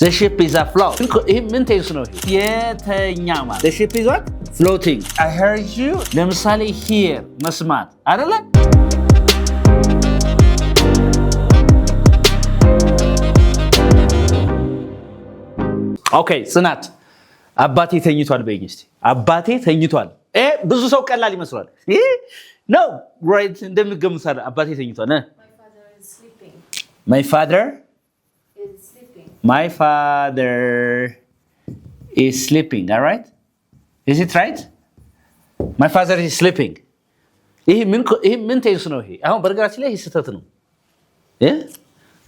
The ship is afloat. ይሄ ምን ቴንስ ነው? የተኛ ማለት The ship is what? Floating. I heard you. ለምሳሌ hear መስማት አይደለ? ኦኬ ጽናት አባቴ ተኝቷል በይኝ እስቲ። አባቴ ተኝቷል። ብዙ ሰው ቀላል ይመስላል። No, right እንደምትገምታለ አባቴ ተኝቷል። My father is sleeping. My father is sleeping, all right? Is it right? My father is sleeping. ይሄ ምን ቴንስ ነው ይሄ? አሁን በርግራችን ላይ ስህተት ነው።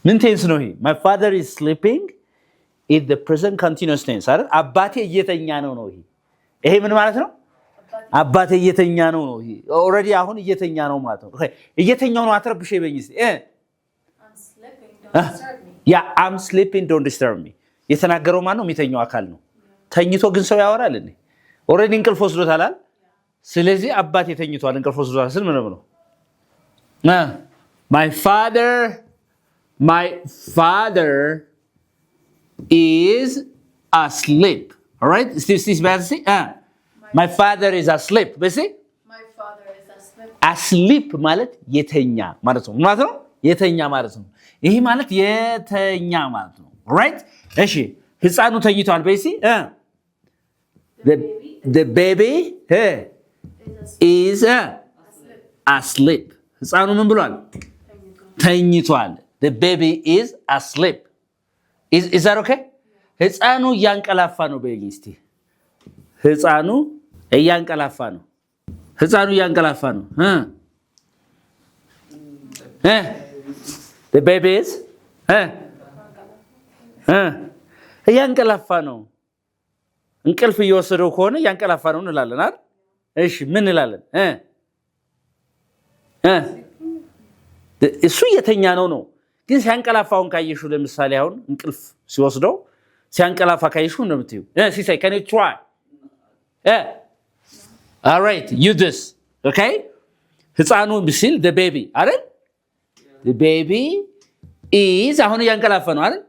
ምን ቴንስ ነው ይሄ? My father is sleeping is the present continuous tense አይደል? አባቴ እየተኛ ነው ነው ይሄ። ይሄ ምን ማለት ነው? አባቴ እየተኛ ነው ነው ይሄ። ኦሬዲ አሁን እየተኛ ነው ማለት ነው። እየተኛው ነው አትረብሽ ይበኝ እስቲ። I'm sleeping, don't disturb me. የተናገረው ማን ነው? የሚተኛው አካል ነው። ተኝቶ ግን ሰው ያወራል እንዴ? ኦሬዲ እንቅልፍ ወስዶታል አይደል? ስለዚህ አባቴ ተኝቷል እንቅልፍ ወስዶታል ስል ምን ነው? My father is asleep. All right? This bad see? My father is asleep. See? My father is asleep. Asleep ማለት የተኛ ማለት ነው። ማለት ነው የተኛ ማለት ነው። ይሄ ማለት የተኛ ማለት ነው። ራይት? እሺ ህፃኑ ተኝቷል በይሲ The baby is asleep. ህፃኑ ምን ብሏል? ተኝቷል። The baby is asleep. Is that okay? ህፃኑ እያንቀላፋ ነው በይኝ እስቲ። ህፃኑ እያንቀላፋ ነው። ህፃኑ እያንቀላፋ ነው። The baby is እያንቀላፋ ነው። እንቅልፍ እየወሰደው ከሆነ እያንቀላፋ ነው እንላለን አይደል? እሺ ምን እንላለን? እሱ እየተኛ ነው። ግን ሲያንቀላፋውን ካየሽው ለምሳሌ አሁን እንቅልፍ ሲወስደው ሲያንቀላፋ ካየሽው እንደምትዩ ሲሳይ can you try? All right, you this. Okay? ህፃኑ ሲል the baby አይደል? The baby is አሁን እያንቀላፋ ነው አይደል?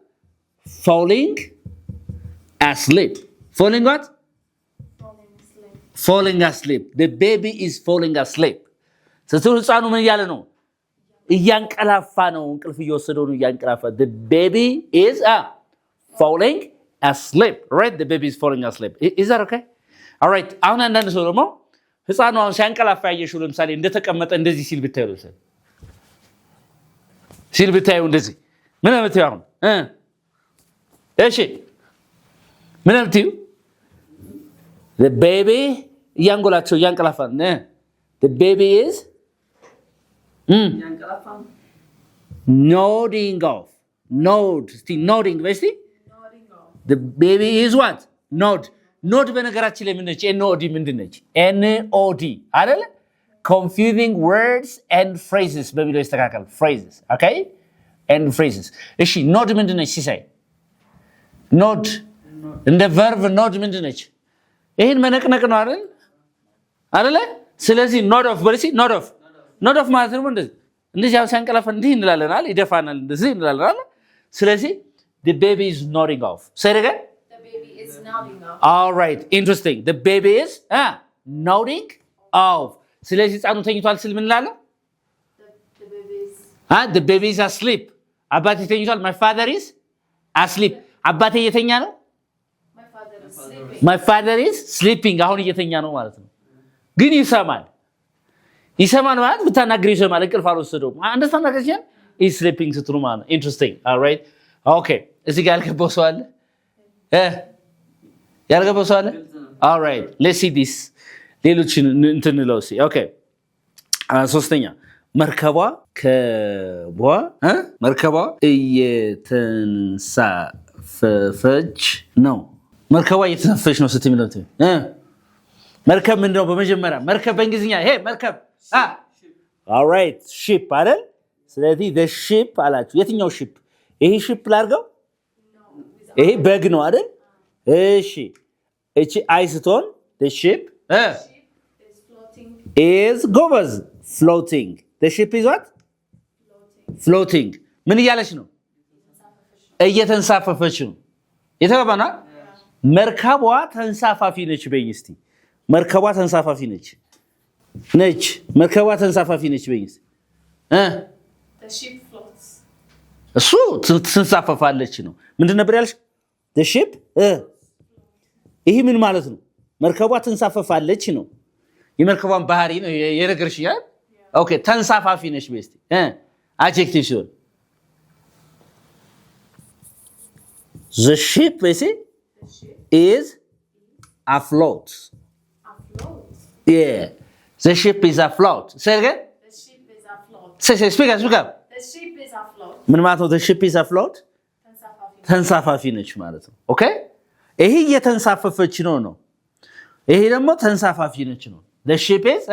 Falling asleep. Falling what? Falling asleep. The baby is falling asleep. ስለዚህ ህፃኑ ምን እያለ ነው? እያንቀላፋ ነው። እንቅልፍ እየወሰደው ነው እያንቀላፋ። The baby is falling asleep. Right? The baby is falling asleep. Is that okay? All right. አሁን አንዳንድ ሰው ደግሞ ህፃኑ አሁን ሲያንቀላፋ ያየሽው ለምሳሌ እንደተቀመጠ እንደዚህ ሲል ብታዩ እንደዚህ ምን አመጣው አሁን እሺ ምን አመጣው The baby እያንጎላቸው እያንቀላፋ ነው The baby is nodding off. Nodding basically The baby is what? Nod በነገራችን ላይ ምን ነች? NOD ምንድን ነች? NOD አይደል? Confusing words and phrases በሚለው ይስተካከል። Phrases, okay? And phrases. እሺ nod ምንድን ነች ሲሳይ? Nod እንደ verb nod ምንድን ነች? ይሄን መነቅነቅ ነው አይደል? አይደለ? ስለዚህ nod off በልሲ nod off ማለት ነው እንደዚህ ያው ሲያንቀላፋ እንዲህ እንላለን አይደል? ይደፋናል እንደዚህ እንላለን አይደል? ስለዚህ the baby is nodding off. Say it again. The baby is nodding off. All right, interesting. The baby is nodding off. ስለዚህ ህፃኑ ተኝቷል ስል ምን እንላለን? The baby is asleep. አባቴ ተኝቷል. My father is asleep. አባቴ እየተኛ ነው? My father is sleeping. አሁን እየተኛ ነው ማለት ነው። ግን ይሰማል ማለት ብታናግሪ ይሰማል። እንቅልፍ አልወሰደውም። አንደርስታንድ አድርገሻል? Is sleeping ስትሉ ማለት ነው። Interesting. All right. Okay. እዚህ ጋር ያልገባው ሰው አለ? ያልገባው ሰው አለ? All right. Let's see this. ሌሎችን እንትን ነው እሺ። Okay. ሶስተኛ መርከቧ እየተንሳፈፈች ነው። መርከቧ እየተንሳፈፈች ነው ስትይ ምንድነው? መርከብ ምንድነው? በመጀመሪያ መርከብ በእንግሊዝኛ መርከብ All right. ship አይደል? ስለዚህ the ship አላችሁ። የትኛው ship? ይሄ ship ላድርገው? ይሄ በግ ነው አይደል? እሺ እቺ አይስቶን the ship is ጎበዝ floating. The ship is what? Floating. ምን እያለች ነው? እየተንሳፈፈች ነው። የተባባና መርከቧ ተንሳፋፊ ነች በይኝ እስቲ መርከቧ ተንሳፋፊ ነች መርከቧ ተንሳፋፊ ነች በይኝ The ship floats. እሱ ትንሳፈፋለች ነው ምንድን ነበር ያልሽ the ship ይሄ ምን ማለት ነው መርከቧ ትንሳፈፋለች ነው የመርከቧን ባህሪ ነው የነገርሽ ያ ኦኬ ተንሳፋፊ ነች በስቲ adjective ሲሆን the ship is afloat yeah the ship is afloat say it again The ship is afloat. speak up The ship is afloat. ምን ማለት ነው the ship is afloat ተንሳፋፊ ነች ማለት ነው ኦኬ ይሄ የተንሳፈፈች ነው ይሄ ደግሞ ተንሳፋፊ ነች ነው the ship is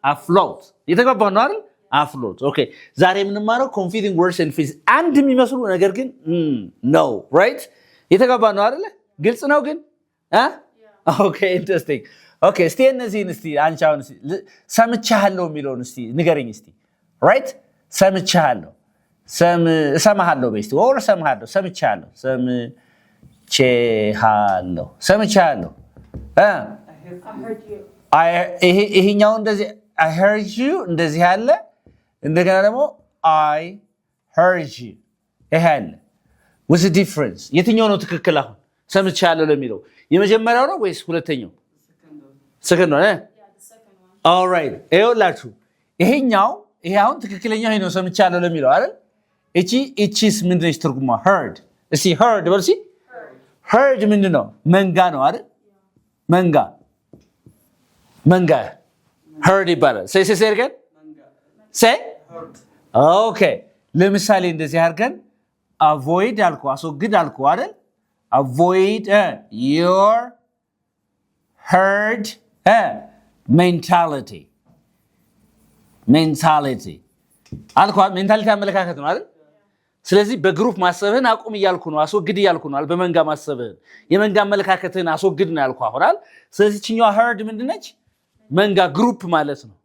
afloat የተገባው ነው አይደል afloat ኦኬ ዛሬ የምንማረው confusing words and phrases አንድ የሚመስሉ ነገር ግን no right የተገባው ነው አይደል ግልጽ ነው ግን ኦኬ interesting ኦኬ እስቲ እነዚህን እስቲ አንቻውን ሰምቻለሁ የሚለውን እስቲ ንገረኝ እስቲ right ሰምቻለሁ ሰማሃለሁ በስቲ or ሰማሃለሁ ሰምቻለሁ ሰምቻለሁ I heard you. ይሄኛው እንደዚህ I heard you እንደዚህ ያለ እንደገና ደግሞ I heard you ይሄ አለ what's the difference የትኛው ነው ትክክል አሁን ሰምቻለሁ ለሚለው የመጀመሪያው ነው ወይስ ሁለተኛው second one Yeah, the second one. all right ይኸውላችሁ ይሄኛው ይሄ አሁን ትክክለኛው ይሄ ነው ሰምቻለሁ ለሚለው አይደል እቺስ ምንድነው ትርጉሟ heard እስቲ heard በልሲ heard ምንድነው መንጋ ነው አይደል መንጋ heard ይባላል say again say okay ለምሳሌ እንደዚህ አድርገን avoid አልኩ አስወግድ አልኩ አይደል avoid your herd mentality አልኩ ሜንታሊቲ አመለካከት ነው አይደል ስለዚህ በግሩፕ ማሰብህን አቁም እያልኩ ነው አስወግድ እያልኩ ነው በመንጋ ማሰብህን የመንጋ አመለካከትህን አስወግድ ነው ያልኩ አይደል ስለዚህ እቺኛው herd ምንድነች መንጋ ግሩፕ ማለት ነው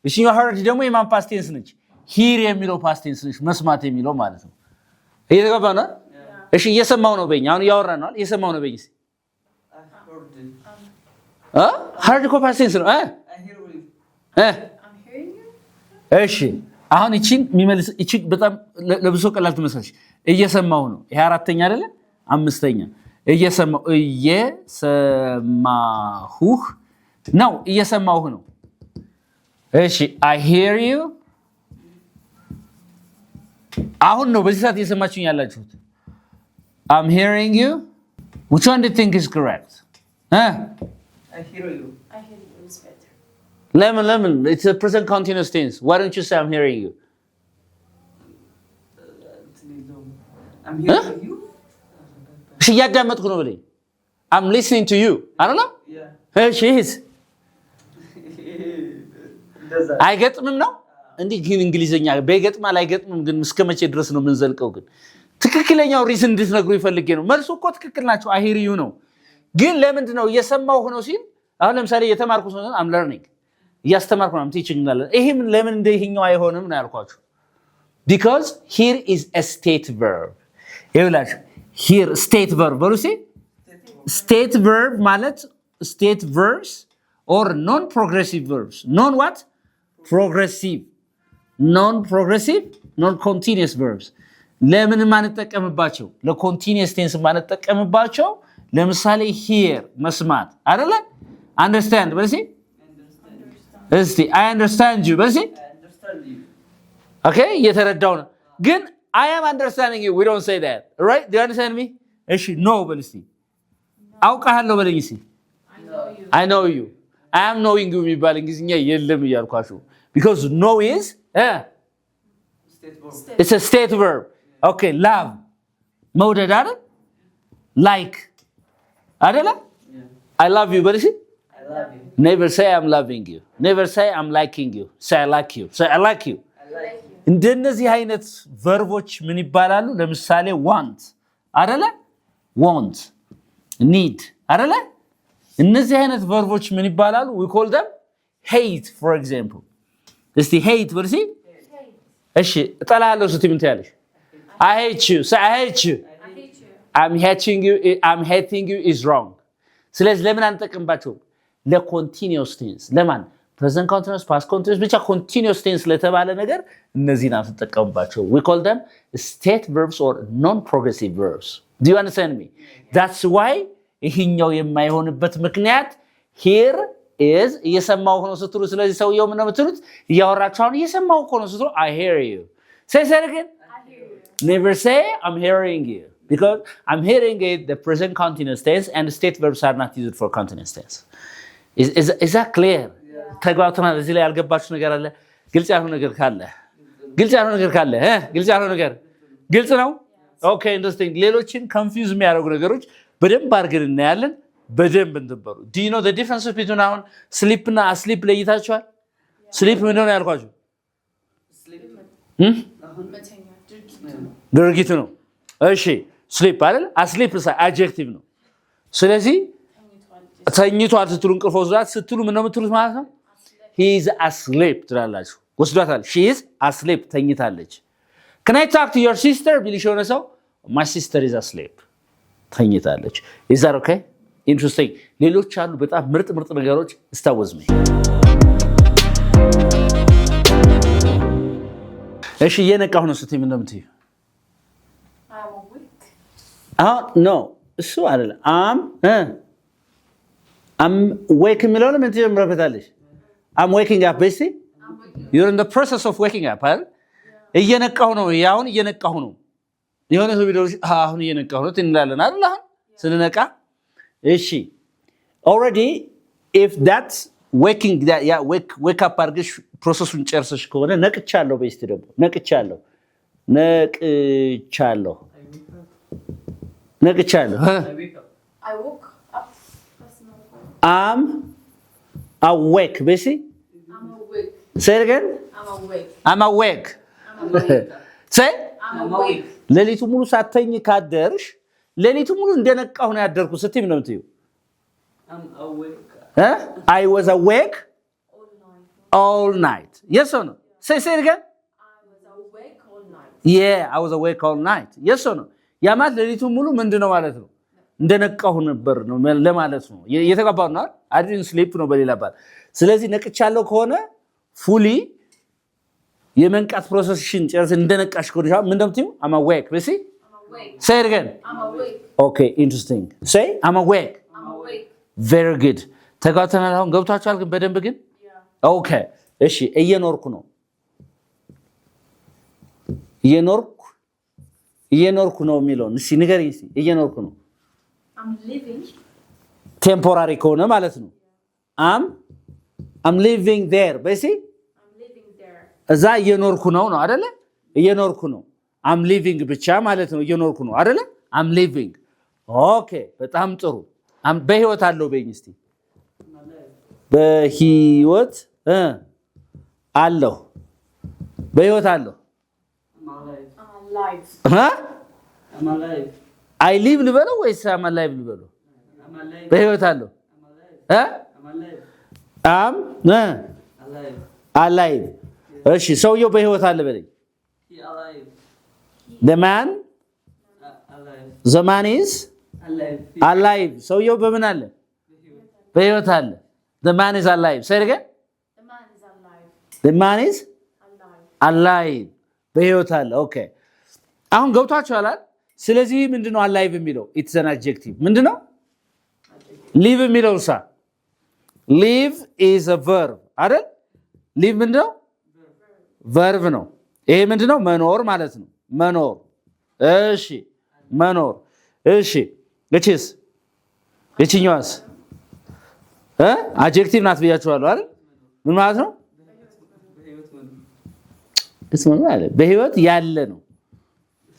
እቺኛው herd ደግሞ የማን past tense ነች hear የሚለው past tense ነች መስማት የሚለው ማለት ነው እየተገባው ነው እሺ እየሰማው ነው በእኛ አሁን ያወራን ነው እየሰማው ነው በእኛ herd እኮ past tense ነው I'm hearing you. እሺ አሁን እቺን የሚመልስ እቺ በጣም ለብዙ ቀላል ትመስልሽ እየሰማው ነው ይሄ አራተኛ አይደለ አምስተኛ እየሰማሁህ ነው እየሰማሁህ ነው እሺ I hear you አሁን ነው በዚህ ሰዓት እየሰማችሁኝ ያላችሁት I'm hearing you which one do you think is correct I hear you. I hear you is better. lemon it's a present continuous tense why don't you say I'm hearing you I'm hearing you. እሺ እያዳመጥኩ ነው በለኝ I'm listening to you I don't know Yeah. እሺ Does that? አይገጥምም ነው እንዴ ግን እንግሊዘኛ በይገጥማል አይገጥምም ግን እስከመቼ ድረስ ነው የምንዘልቀው ግን ትክክለኛው ሪዝን እንድትነግሩ ይፈልጌ ነው መልሱ እኮ ትክክል ናቸው I hear you ነው ግን ለምንድን ነው እየሰማው ነው ሲል አሁን ለምሳሌ የተማርኩ ነው I'm learning እያስተማርኩ ነው I'm teaching ማለት ይሄም ለምን እንደይሄኛው አይሆንም ነው ያልኳችሁ because here is a state verb ይኸውላችሁ here state verb በሉሲ state verb ማለት state verbs or non progressive verbs non what progressive non continuous verbs ለምን ማንጠቀምባቸው ለኮንቲኒየስ ቴንስ ማንጠቀምባቸው ለምሳሌ here መስማት አይደለ understand በልሲ እስቲ I understand you በልሲ I understand you. okay እየተረዳው ነው ግን I am understanding you we don't say that right do you understand me እሺ no በልሲ አውቃለሁ በለኝ እስቲ I know you. I know you I am knowing you የሚባል እንግሊዝኛ የለም እያልኳችሁ because know is State verb. it's a state verb okay love መውደድ አይደል like አይደለ Yeah. I love you በልሲ I love you. never say I'm loving you never say I'm liking you say I like you say I like you I like you. እንደነዚህ አይነት ቨርቦች ምን ይባላሉ ለምሳሌ want አይደለ want need አይደለ እነዚህ አይነት ቨርቦች ምን ይባላሉ we call them hate for example እስቲ hate በልሲ እሺ እጠላለሁ ስትይ ምን ትያለሽ I hate you say I hate you I hate you. I'm hating you is wrong ስለዚህ ለምን አንጠቀምባቸው ለኮንቲኒዩስ ቴንስ ለማን present continuous past continuous ብቻ continuous tense ለተባለ ነገር እነዚህን አንጠቀምባቸው we call them state verbs or non progressive verbs do you understand me that's why ይሄኛው የማይሆንበት ምክንያት here is እየሰማው ሆኖ ስትሉ ስለዚህ ሰውየው ምን ነው የምትሉት እያወራችሁ አሁን እየሰማው ሆኖ ስትሉ I hear you say it again I hear you never say I'm hearing you because I'm hearing it the present continuous tense and the state verbs are not used for continuous tense is that clear ተግባብተናል እዚህ ላይ ያልገባችሁ ነገር አለ ግልጽ ያልሆነ ነገር ካለ ግልጽ ነው ኦኬ ኢንተረስቲንግ ሌሎችን ኮንፊውዝ የሚያደርጉ ነገሮች በደንብ አድርገን እናያለን በደንብ እንትበሩ do you know the difference between አሁን sleep እና asleep ለይታችኋል sleep ምን ነው ያልኳችሁ ድርጊቱ ነው እሺ sleep አይደል asleep adjective ነው ስለዚህ ተኝቷል ስትሉ እንቅልፍ ወስዷት ስትሉ ምን ነው የምትሉት ማለት ነው he is asleep ትላላችሁ ወስዷታል she is asleep ተኝታለች can I talk to your sister ቢልሽ ሆነ ሰው my sister is asleep ተኝታለች is that okay interesting ሌሎች አሉ በጣም ምርጥ ነገሮች እስታወዝ me እሺ የነቃሁ ነው ስትይ ምን እንደምትይ no እሱ አይደለም I'm waking me ምን ትጀምረበታለሽ I'm waking up basically you're in the process of waking up አይደል እየነቃሁ ነው ያውን እየነቃሁ ነው የሆነ ሰው ቪዲዮ አሁን እየነቃሁ ነው እንላለን አይደል አሁን ስንነቃ እሺ already if that's waking that yeah wake up አርግሽ ፕሮሰሱን ጨርሰሽ ከሆነ ነቅቻለሁ በስቲ ደግሞ ነቅቻለሁ I woke up I'm awake basically I'm awake say it again I'm awake say I'm awake ሌሊቱ ሙሉ ሳተኝ ካደርሽ ሌሊቱ ሙሉ እንደነቃሁ ነው ያደርኩ ስትይ ምን ነው የምትይው I'm awake I was awake all night yes or no say it again I was awake all night yeah I was awake all night yes or no ያማት ሌሊቱ ሙሉ ምንድነው ማለት ነው እንደነቃሁ ነበር ነው ለማለት ነው የተቀባው ነው I didn't sleep ነው በሌላ ባል ስለዚህ ነቅቻለሁ ከሆነ fully የመንቃት ፕሮሰስሽን ጨርሰሽ እንደነቃሽ ከሆነ ምን እንደምትይው I'm awake see say it again I'm awake okay interesting say I'm awake very good ተጋተናል አሁን ገብቷችኋል ግን በደንብ ግን okay እሺ እየኖርኩ ነው የሚለውን እሺ ንገሪኝ እስቲ እየኖርኩ ነው I'm living ቴምፖራሪ ከሆነ ማለት ነው I'm living there basically I'm living there እዛ እየኖርኩ ነው አይደለ እየኖርኩ ነው I'm living ብቻ ማለት ነው እየኖርኩ ነው አይደለ I'm living okay በጣም ጥሩ በህይወት አለው በይኝ እስቲ በህይወት አለው በህይወት አለው I'm alive I live ልበለው ወይስ I'm alive ልበለው በህይወት አለው I'm alive እሺ ሰውየው በህይወት አለ በለኝ he alive the man is alive ሰውየው በምን አለ በህይወት አለ the man is alive say it again the man is alive በህይወት አለ okay አሁን ገብቷችኋል ስለዚህ ምንድነው alive የሚለው it's an adjective ምንድነው live የሚለው live is a verb አይደል live ምንድነው verb ነው ይሄ ምንድነው መኖር ማለት ነው መኖር እሺ መኖር እሺ እቺኛዋስ adjective ናት ብያችኋለሁ አይደል ምን ማለት ነው በህይወት ያለ ነው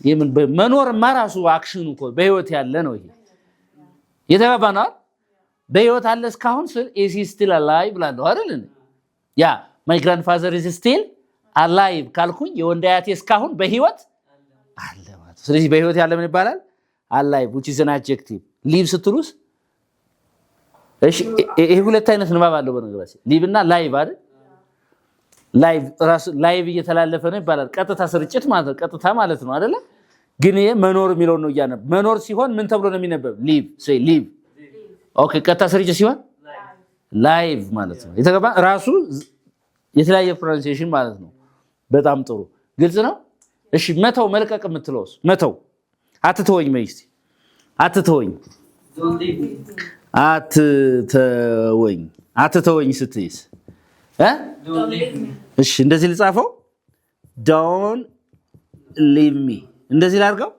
የምን መኖር ማራሱ አክሽኑ እኮ በህይወት ያለ ነው ይሄ የተባባናል በህይወት አለ እስካሁን is he still alive ብላለሁ አይደል ያ my grandfather is still alive ካልኩኝ የወንዳያቴ እስካሁን በህይወት አለ ማለት ስለዚህ በህይወት ያለ ምን ይባላል alive which is an adjective live ስትሉስ እሺ ይሄ ሁለት አይነት ንባብ አለው በነገራችን live እና live አይደል live ራሱ live እየተላለፈ ነው ይባላል ቀጥታ ስርጭት ማለት ቀጥታ ማለት ነው አይደል ግን ይሄ መኖር የሚለው ነው እያነበብ መኖር ሲሆን ምን ተብሎ ነው የሚነበብ? ሊቭ ሴይ ሊቭ። ኦኬ ቀጥታ ስርጭ ሲሆን ላይቭ ማለት ነው። የተገባ ራሱ የተለያየ ፕሮናንሲዬሽን ማለት ነው። በጣም ጥሩ ግልጽ ነው። እሺ መተው መልቀቅ የምትለውስ መተው አትተወኝ መይስቲ አትተወኝ Don't leave me. አትተወኝ ስትይስ Don't leave me. እሺ እንደዚህ ልጻፈው don't leave me እንደዚህ ላድርገው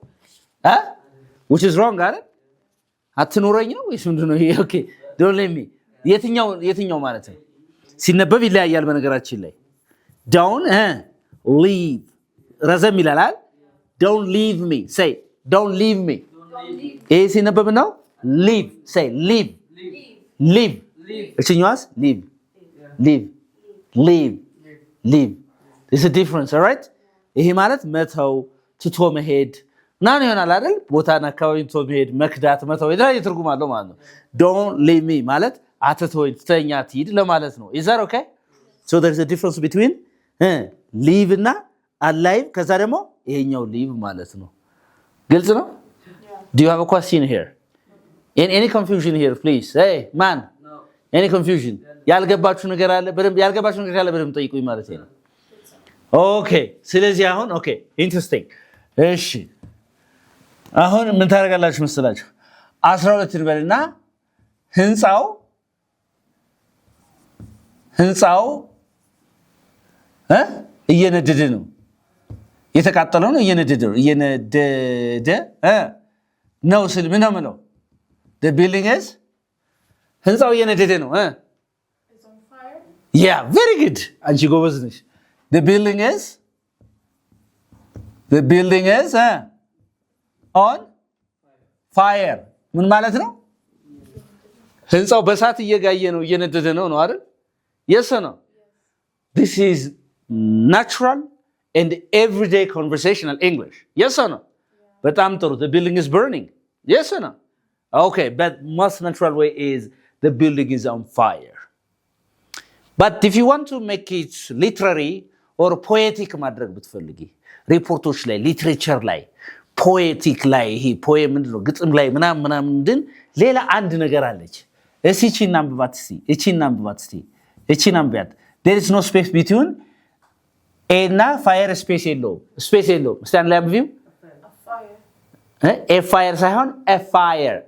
which is wrong አይደል? አትኖረኝ ነው ወይስ ምንድነው ይሄ? ኦኬ don't leave me የትኛው ማለት ነው? ሲነበብ ይለያያል በነገራችን ላይ don't leave ረዘም ይላል። don't leave me say don't leave me ይሄ ሲነበብ ነው live say live እቺኛዋስ live there's a difference all right ይሄ ማለት መተው ትቶ መሄድ ምናምን ይሆናል አይደል? ቦታና አካባቢ ትቶ መሄድ መክዳት መተው የተለያየ ትርጉም አለው ማለት ነው። don't leave me ማለት አትተወኝ ትተኛ ትሂድ ለማለት ነው። is that okay so there's a difference between live እና alive ከዛ ደግሞ ይሄኛው live ማለት ነው። ግልጽ ነው? Do you have a question here? Any confusion here please? Hey man. No. Any confusion? ያልገባችሁ ነገር አለ? ያልገባችሁ ነገር ካለ በደንብ ጠይቁኝ ማለት ነው። ኦኬ ስለዚህ አሁን ኦኬ ኢንትረስቲንግ። እሺ አሁን ምን ታደርጋላችሁ መሰላችሁ? 12 እንበልና ህንጻው እየነደደ ነው። የተቃጠለው ነው እየነደደ ነው ስል ምን ነው የምለው? the building is ህንጻው እየነደደ ነው It's on fire. yeah very good አንቺ ጎበዝ ነሽ። the building is on fire ምን ማለት ነው? ህንጻው በእሳት እየጋየ ነው እየነደደ ነው አይደል? yes or no? this is natural and everyday conversational English. Yes or no? በጣም ጥሩ the building is burning. Yes or no? Okay, but most natural way is the building is on fire. But if you want to make it literary or poetic ማድረግ ብትፈልጊ ሪፖርቶች ላይ ሊትሬቸር ላይ ፖኤቲክ ላይ ይሄ ፖኤም ምንድነው ግጥም ላይ ምናምን እንድን ሌላ አንድ ነገር አለች። እቺን አንብባት እስቲ there is no space between a እና fire space የለውም እስቲ አንድ ላይ አንብቢው a fire ሳይሆን a fire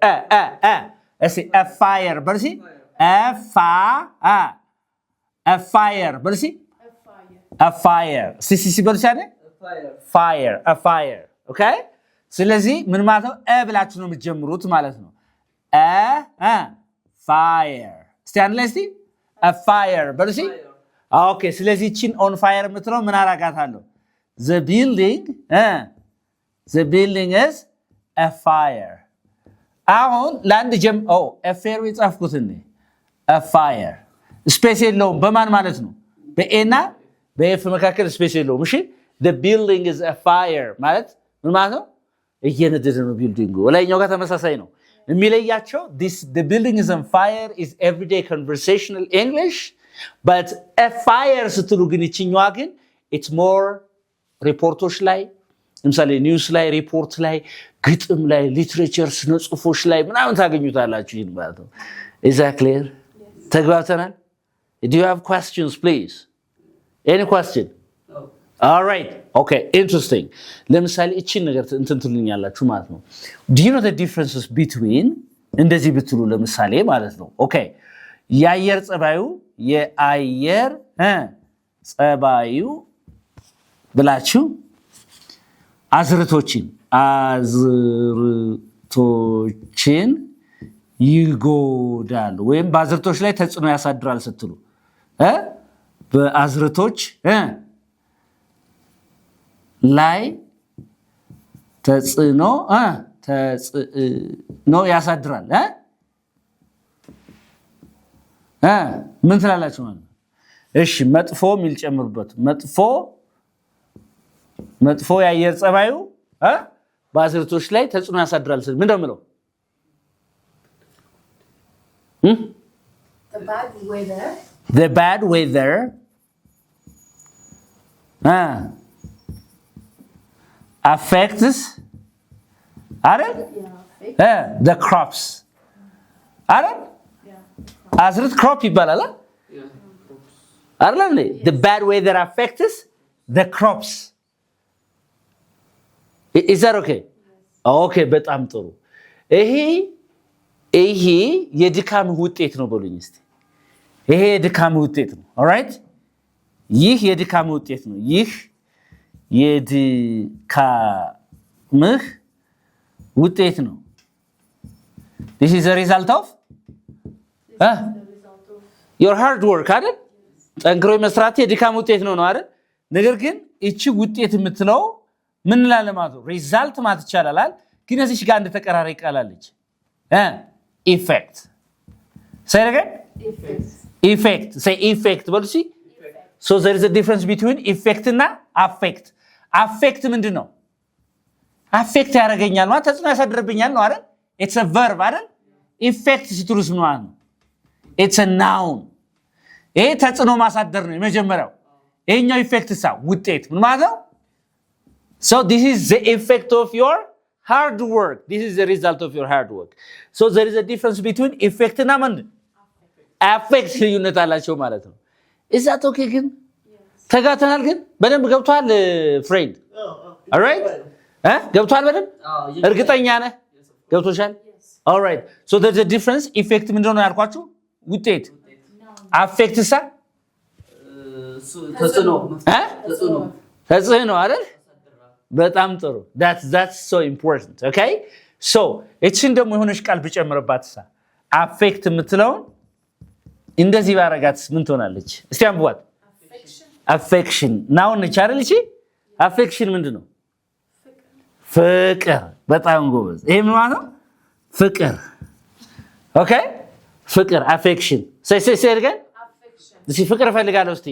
እስቲ a fire በርሲ a fire በርሲ a fire ሲሲ በርሲ አይደል a fire okay ስለዚህ ምን ማለት ነው? ብላችሁ ነው የምትጀምሩት ማለት ነው። fire እስቲ አንድ ላይ እስቲ a fire በርሲ okay ስለዚህ እቺን on fire የምትለው ምን አራጋታለሁ? the building is a fire አሁን ላንድ a fire የጻፍኩት እንዴ a fire ስፔስ የለውም በማን ማለት ነው? በኤና በኤፍ መካከል ስፔስ የለውም። እሺ the building is a fire ማለት ምን ማለት ነው? እየነደደ ነው ቢልዲንጉ። ወላይኛው ጋር ተመሳሳይ ነው የሚለያቸው the building is on fire is everyday conversational English but a fire ስትሉ ግን ይችኛዋ ግን it's more ሪፖርቶች ላይ ለምሳሌ ኒውስ ላይ ሪፖርት ላይ ግጥም ላይ ሊትሬቸር ስነ ጽሁፎች ላይ ምናምን ታገኙታላችሁ ይሄን ማለት ነው። is that clear? ተግባብተናል? do you have questions please? any question? No. all right okay interesting ለምሳሌ እቺን ነገር እንትን ትሉኛላችሁ ማለት ነው። do you know the differences between እንደዚህ ብትሉ ለምሳሌ ማለት ነው okay የአየር ጸባዩ ብላችሁ አዝርቶችን ይጎዳል ወይም በአዝርቶች ላይ ተጽዕኖ ያሳድራል ስትሉ በአዝርቶች ላይ ተጽዕኖ ያሳድራል ምን ትላላችሁ ማለት ነው? እሺ መጥፎ ሚል ጨምሩበት። መጥፎ የአየር ጸባዩ በአዝርቶች ላይ ተጽዕኖ ያሳድራል ስል ምን እንደምለው the bad weather affects አይደል? the crops አይደል? አዝርት crop ይባላል አይደል? the bad weather affects the crops. is that okay? okay በጣም ጥሩ። ይሄ የድካም ውጤት ነው በሉኝ እስቲ። ይሄ የድካም ውጤት ነው። alright ይህ የድካም ውጤት ነው። ይህ የድካምህ ውጤት ነው። this is the result of your hard work አይደል? ጠንክሮ መስራት የድካም ውጤት ነው አይደል? ነገር ግን እቺ ውጤት የምትለው ምን ላለማት ነው? ሪዛልት ማለት ይቻላል። ግን እዚህ ጋር አንድ ተቀራራቢ ቃል አለች effect. say it again. effect say effect በሉ እስኪ። so there is a difference between effect እና affect. affect ምንድነው? affect ያደርገኛል ማለት ተጽዕኖ ያሳድርብኛል ነው አይደል? it's a verb አይደል? effect ሲትሩስ ነው ማለት ነው። it's a noun. ይሄ ተጽዕኖ ማሳደር ነው የመጀመሪያው። ይሄኛው effect ውጤት ምን ማለት ነው? so this is the effect of your hard work. this is the result of your hard work. so there is a difference between effect እና affect ልዩነት አላቸው ማለት ነው። is that okay ግን? ተጋተናል ግን? በደንብ ገብቷል ፍሬንድ? alright ገብቷል በደንብ? እርግጠኛ ነህ ገብቶሻል? alright so there is a difference. effect ምንድነው ያልኳችሁ? ውጤት። affect ተጽዕኖ አይደል? በጣም ጥሩ። that's so important. okay so እቺን ደግሞ የሆነች ቃል ብጨምርባት affect የምትለውን እንደዚህ ባረጋት ምን ትሆናለች? እስቲ አንብቧት። affection ናው ነች አይደል? እቺ affection ምንድነው? ፍቅር። በጣም ጎበዝ። ይሄ ምን ማለት ነው? ፍቅር። okay ፍቅር affection say again. እሺ ፍቅር እፈልጋለሁ እስቲ።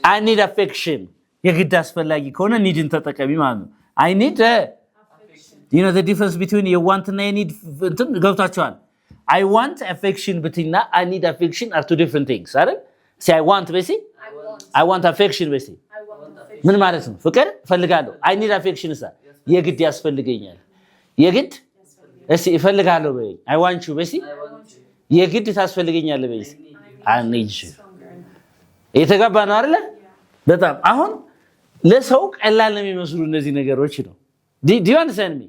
I need affection የግድ አስፈላጊ ከሆነ ኒድን ተጠቀሚ ማለት ነው። I need you know the difference between you want and I need እንትን ገብታችኋል? I want affection በትና I need affection are two different things አይደል? say I want በሲ I want affection በሲ ምን ማለት ነው? ፍቅር እፈልጋለሁ። I need affection የግድ ያስፈልገኛል። የግድ እሺ እፈልጋለሁ በይ። I want you በሲ የግድ ታስፈልገኛለህ በይ። I need you የተገባ ነው አይደል? በጣም አሁን ለሰው ቀላል ነው የሚመስሉ እነዚህ ነገሮች ነው። do you understand me?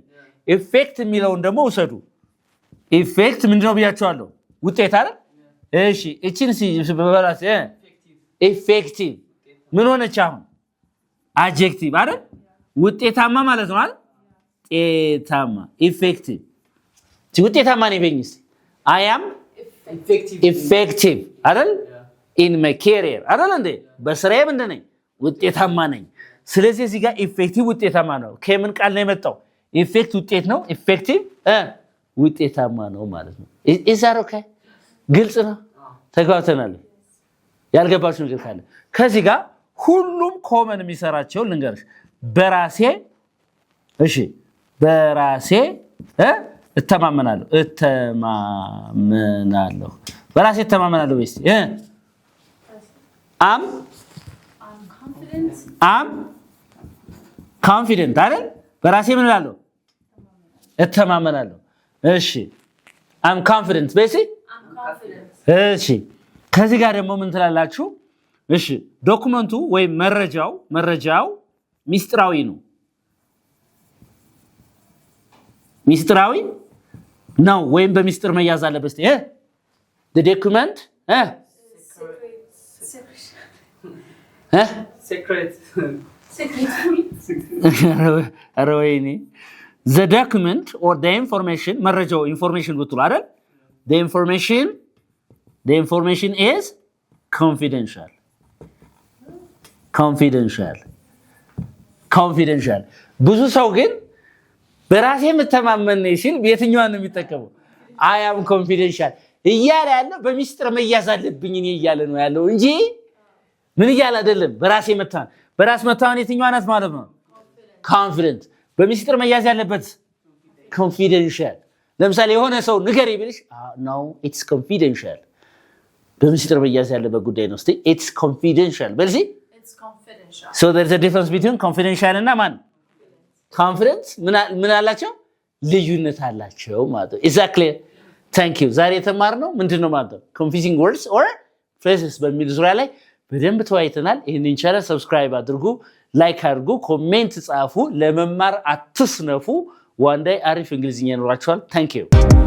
effect የሚለውን ደግሞ ውሰዱ። effect ምንድነው ብያችኋለሁ? ውጤት አይደል? እሺ እቺን በበላስ effective ምን ሆነች አሁን? adjective አይደል? ውጤታማ ማለት ነው አይደል? ጤታማ effective ውጤታማ ነኝ በይኝስ። I am effective አይደል? in my career አይደል እንዴ? በስራዬ ምንድን ነኝ? ውጤታማ ነኝ። ስለዚህ እዚህ ጋር ኢፌክቲቭ ውጤታማ ነው። ከምን ቃል ነው የመጣው? ኢፌክት ውጤት ነው። ኢፌክቲቭ ውጤታማ ነው ማለት ነው። is that okay? ግልጽ ነው። ተግባብተናል። ያልገባችሁ ነገር ካለ ከዚህ ጋር ሁሉም ኮመን የሚሰራቸው ልንገርሽ። በራሴ እሺ በራሴ እተማመናለሁ። በራሴ እተማመናለሁ ወይስ I'm confident አይደል? በራሴ ምን እላለሁ? እተማመናለሁ። እሺ I'm confident በሲ እሺ ከዚህ ጋር ደግሞ ምን ትላላችሁ? እሺ ዶክመንቱ ወይ መረጃው ሚስጥራዊ ነው። ሚስጥራዊ ነው ወይም በሚስጥር መያዝ አለበት። the document secret አረወይኔ the document or the information መረጃው information ብትሉ አይደል? the information is confidential ብዙ ሰው ግን በራሴ መተማመን ሲል የትኛውን ነው የሚጠቀመው? I am confidential እያለ ያለ በሚስጥር መያዝ አለብኝ እኔ እያለ ነው ያለው እንጂ ምን እያለ አይደለም። በራስ መተማመን የትኛው ናት ማለት ነው? confident በሚስጥር መያዝ ያለበት confidential። ለምሳሌ የሆነ ሰው ንገሪ ቢልሽ no it's confidential በሚስጥር መያዝ ያለበት ጉዳይ ነው። እስቲ it's confidential በልሲ It's confidential. so there's a difference between confidential እና ማን confidence ምን አላቸው ልዩነት አላቸው ማለት ነው exactly thank you ዛሬ የተማርነው ምንድነው ማለት ነው confusing words or phrases በሚል ዙሪያ ላይ በደንብ ተወያይተናል ይሄንን ቻናል ሰብስክራይብ አድርጉ ላይክ አድርጉ ኮሜንት ጻፉ ለመማር አትስነፉ one day አሪፍ እንግሊዝኛ ይኖራችኋል thank you